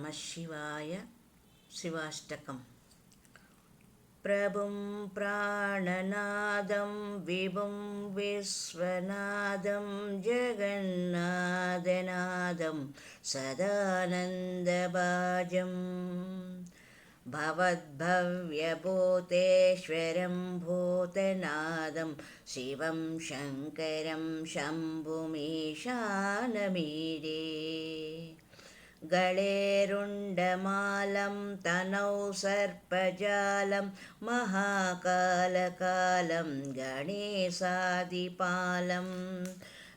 നമഃശിവായ. ശിവാഷ്ടകം. പ്രഭും പ്രാണനാദം വിഭും വിശ്വനാദം ജഗന്നാഥനാദം സദാനന്ദഭാജം ഭവദ്ഭവ്യഭൂതേശ്വരം ഭൂതനാദം ശിവം ശങ്കരം ശംഭുമീശാനമീരേ. ഗളേരുണ്ടമാലം തനൗ സർപ്പജാലം മഹാകാലകാലം ഗണേശാദിപാലം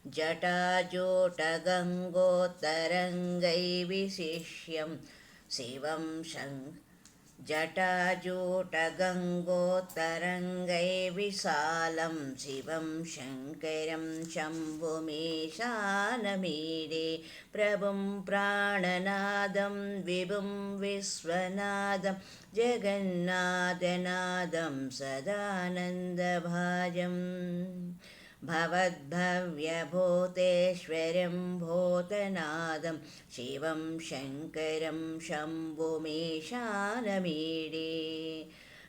ജടാജൂട്ടഗംഗോത്തരംഗൈ വിശിഷ്യം ശിവം ജടാജൂട്ടഗംഗോത്തരംഗൈ വിശാലം ശിവം ശങ്കരം ശംഭുമീശാനമീരേ. പ്രഭും പ്രാണനാദം വിഭും വിശ്വനാദം ജഗന്നാഥനാദം സദാനന്ദഭാജം ഭവദ്ഭവ്യഭൂതേശ്വരം ഭൂതനാദം ശിവം ശങ്കരം ശംഭുമീശാനമീരേ.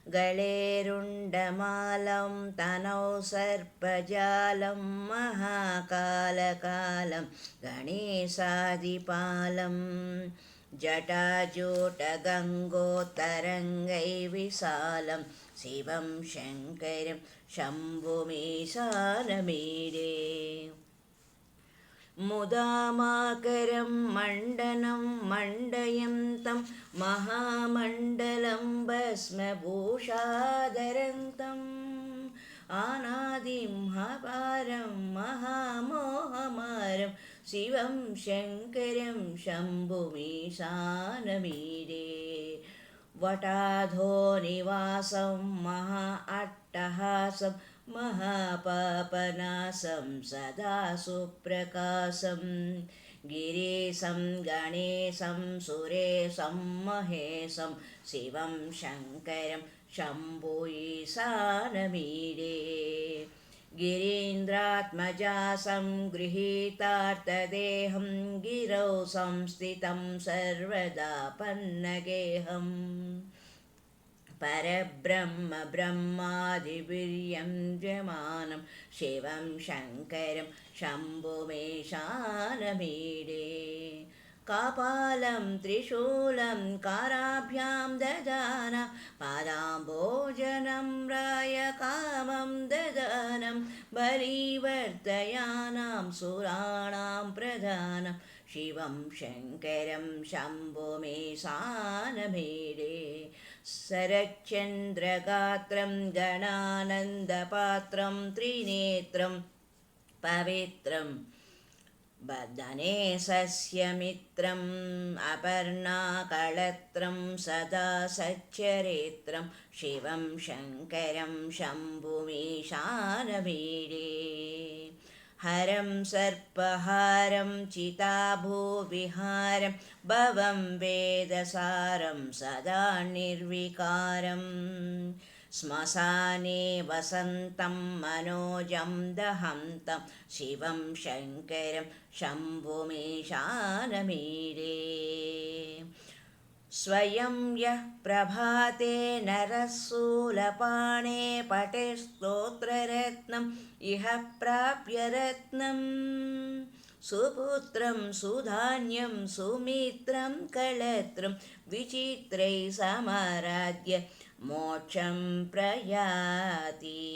ഗളേരുണ്ടമാലം തനൗ സർപ്പജാലം മഹാകാലകാലം ഗണേശാദിപാലം ജടാജൂട്ടഗംഗോത്തരംഗൈ വിശാലം ശിവം ശങ്കരം ശംഭുമീശാനമീരേ. മുദാമാകരം മണ്ഡനം മണ്ഡയന്തം മഹാമണ്ഡലം ഭസ്മഭൂഷാധരന്തം ആനാദിം ഹപാരം മഹാമോഹമാരം ശിവം ശങ്കരം ശംഭുമീശാനമീരേ. വടാധോ നിവാസം മഹാ അട്ടഹാസം മഹാപാപനാസം സദാ സുപ്രകാശം ഗിരീശം ഗണേശം സുരേശം മഹേശം ശിവം ശങ്കരം ശംഭുമീശാനമീരേ. ഗിരീന്ദ്രാത്മജാസം ഗൃഹീതാർത്ഥദേഹം ഗിരൗ സംസ്ഥിതം സർവദാ പന്നഗേഹം പരബ്രഹ്മ ബ്രഹ്മാദിവീര്യം ജമാനം ശിവം ശങ്കരം ശംഭുമീശാനമീരേ. കാപാലം ത്രിശൂലം കാരാഭ്യാം ദദാന പാദാംബോജനം രായകാമം ദദാനം ബലിവർത്തയാനാം സുരാണാം പ്രധാനം ശിവം ശങ്കരം ശംഭുമീശാനമീരേ. സരചന്ദ്രഗാത്രം ഗണാനന്ദപാത്രം ത്രിനേത്രം പവിത്രം ബദനേ സസ്യമിത്രം അപർണാകളത്രം സദാ സച്ചരിത്രം ശിവം ശങ്കരം ശംഭുമീശാനമീരേ. ഹരം സർപ്പഹാരം ചിതാഭൂവിഹാരം ഭവം വേദസാരം സദാ നിർവികാരം ശ്മശാനേ വസന്തം മനോജം ദഹന്തം ശിവം ശങ്കരം ശംഭുമീശാനമീരേ. സ്വയം യഃ പ്രഭാതേ നരശൂലപാണേ പഠേ സ്തോത്രരത്നം ഇഹ പ്രാപ്യ രത്നം സുപുത്രം സുധാന്യം സുമിത്രം കളത്രം വിചിത്രൈ സമാരാധ്യ മോക്ഷം പ്രയാതി.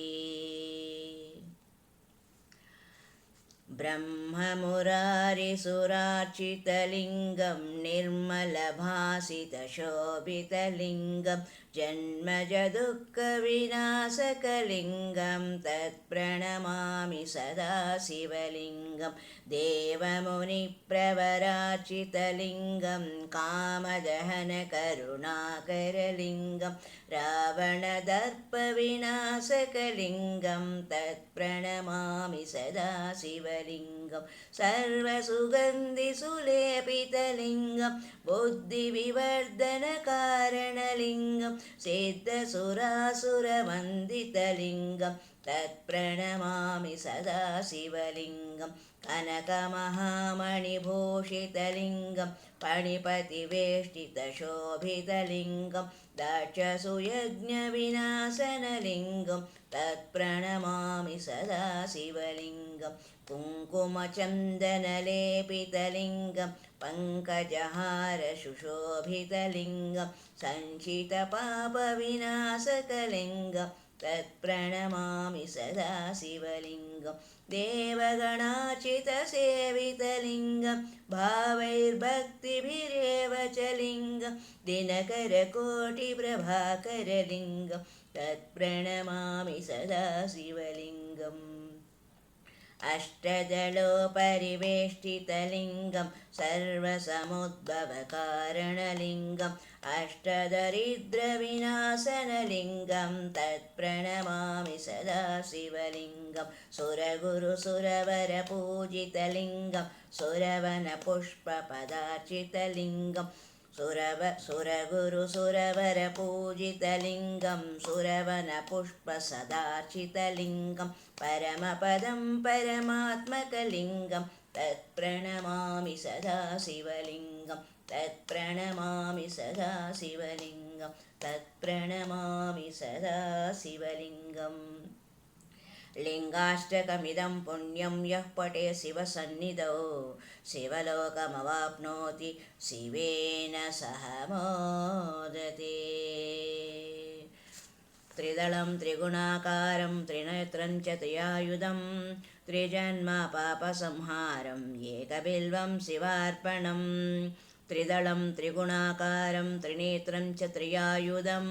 ബ്രഹ്മമുരാരിസുരാർച്ചിതലിംഗം നിർമ്മലഭാസിതശോഭിതലിംഗം ജന്മജദുഃഖവിനാശകലിംഗം തത്പ്രണമാമി സദാ ശിവലിംഗം. ദേവമുനിപ്രവരാർച്ചിതലിംഗം കാമദഹനകരുണാകരലിംഗം രാവണദർപ്പവിനാശകലിംഗം തത്പ്രണമാമി സദാ ശിവലിംഗം. സർവസുഗന്ധിസുലേപിതലിംഗം ബുദ്ധിവിവർധനകാരണലിംഗം സിദ്ധസുരാസുരവന്ദിതലിംഗം तत्प्रणमामि सदा शिवलिङ्गं कनकमहामणिभूषितलिङ्गं पणिपतिवेष्टितशोभितलिङ्गं दाक्षसूयज्ञविनाशनलिङ्गं तत्प्रणमामि सदा शिवलिङ्गं कुङ्कुमचन्दनलेपितलिङ्गं पङ्कजहारशुशोभितलिङ्गं सञ्चितपापविनाशकलिङ्गं तत्प्रणमामि सदा शिवलिङ्गं देवगणार्चितसेवितलिङ्गं भावैर्भक्तिभिरेव च लिङ्गं दिनकरकोटिप्रभाकरलिङ्गं तत्प्रणमामि सदा शिवलिङ्गम् अष्टदलोपरिवेष्टितलिङ्गं सर्वसमुद्भवकारणलिङ्गम् अष्टदरिद्रविनाशनलिङ्गं तत्प्रणमामि सदा शिवलिङ्गं सुरगुरुसुरवरपूजितलिङ्गं सुरवनपुष्पपदार्चितलिङ्गं सुरगुरुसुरवरपूजितलिङ्गं सुरवनपुष्पसदार्चितलिङ्गं परमपदं परमात्मकलिङ्गं तत्प्रणमामि सदा शिवलिङ्गं तत्प्रणमामि सदा शिवलिङ्गं तत्प्रणमामि सदा शिवलिङ्गम् लिङ्गाष्टकमिदं पुण्यं यः पठे शिवसन्निधौ शिवलोकमवाप्नोति शिवेन सह मोदते त्रिदलं त्रिगुणाकारं त्रिनेत्रं च त्रियायुधं त्रिजन्मपापसंहारम् एकबिल्वं शिवार्पणं त्रिदलं त्रिगुणाकारं त्रिनेत्रं च त्रियायुधं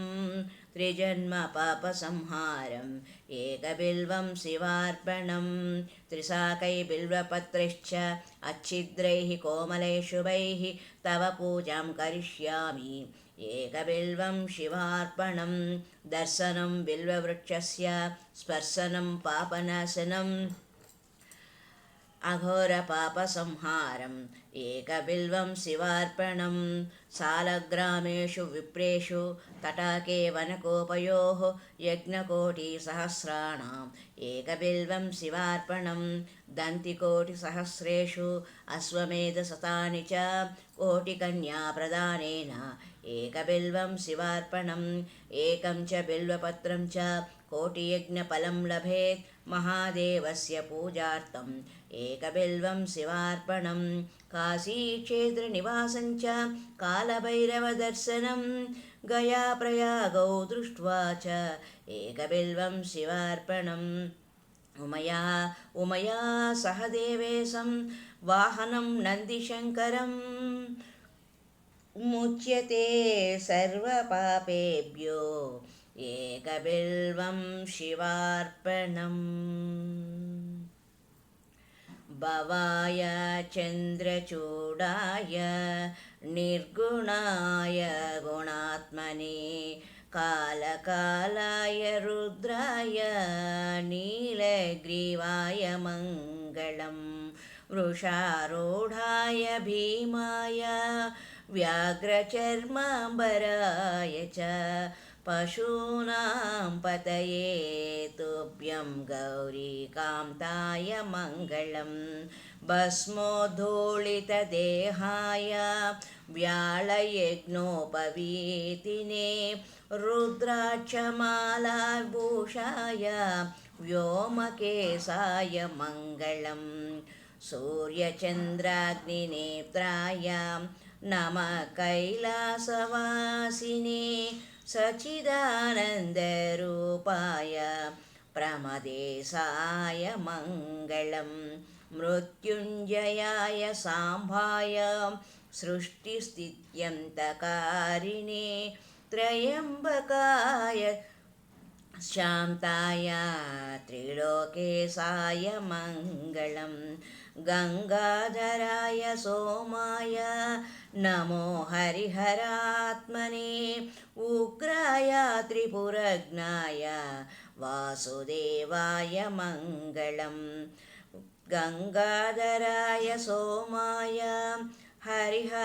त्रिजन्मपापसंहारम् एकबिल्वं शिवार्पणं त्रिशाकैर्बिल्वपत्रैश्च अच्छिद्रैः कोमलैः शुभैः तव पूजां करिष्यामि एकबिल्वं शिवार्पणं दर्शनं बिल्ववृक्षस्य स्पर्शनं पापनाशनम् अघोरपापसंहारम् एकबिल्वं शिवार्पणं सालग्रामेषु विप्रेषु तटाके वनकोपयोः यज्ञकोटिसहस्राणाम् एकबिल्वं शिवार्पणं दन्तिकोटिसहस्रेषु अश्वमेधशतानि च कोटिकन्याप्रदानेन एकबिल्वं शिवार्पणम् एकं च बिल्वपत्रं च कोटियज्ञफलं लभेत् महादेवस्य पूजार्थम् एकबिल्वं शिवार्पणं काशीक्षेत्रनिवासं च कालभैरवदर्शनं गयाप्रयागौ दृष्ट्वा च एकबिल्वं शिवार्पणम् उमया सह देवेशं वाहनं नन्दिशङ्करं मुच्यते सर्वपापेभ्यो एकबिल्वं शिवार्पणम् भवाय चन्द्रचूडाय निर्गुणाय गुणात्मने कालकालाय रुद्राय नीलग्रीवाय मङ्गलं वृषारूढाय भीमाय व्याघ्रचर्माम्बराय च पशूनां पतये तुभ्यं गौरीकान्ताय मङ्गलं भस्मोद्धूलितदेहाय व्याळयज्ञोपवीतिने रुद्राक्षमालाभूषाय व्योमकेशाय मङ्गलं सूर्यचन्द्राग्निनेत्राय नमः कैलासवासिने सच्चिदानन्दरूपाय प्रमदेशाय मङ्गलं मृत्युञ्जयाय साम्बाय सृष्टिस्थित्यन्तकारिणे त्र्यम्बकाय शान्ताय त्रिलोकेशाय मङ्गलं गङ्गाधराय सोमाय नमो हरिहरात्मने उग्राय त्रिपुरग्नाय वासुदेवाय मङ्गलं गङ्गाधराय सोमाय हरिहरात्मने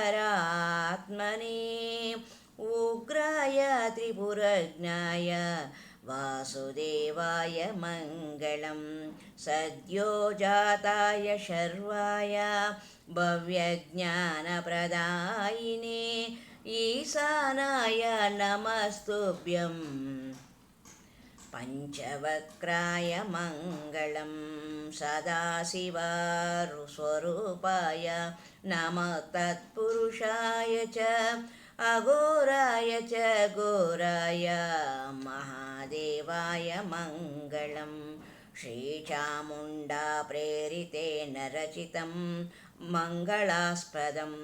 उग्राय त्रिपुरग्नाय वासुदेवाय मङ्गलं सद्यो जाताय शर्वाय भव्यज्ञानप्रदायिने ईशानाय नमस्तुभ्यं पञ्चवक्त्राय मङ्गलं सदाशिवस्वरूपाय नमः तत्पुरुषाय च अघोराय च घोराय महादेवाय मङ्गलं श्रीचामुण्डा प्रेरितेन रचितं मङ्गलास्पदं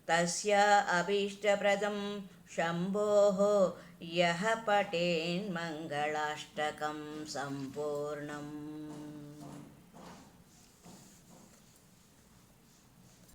तस्य अभीष्टप्रदं शम्भोः यः पठेन्मङ्गलाष्टकं सम्पूर्णम्।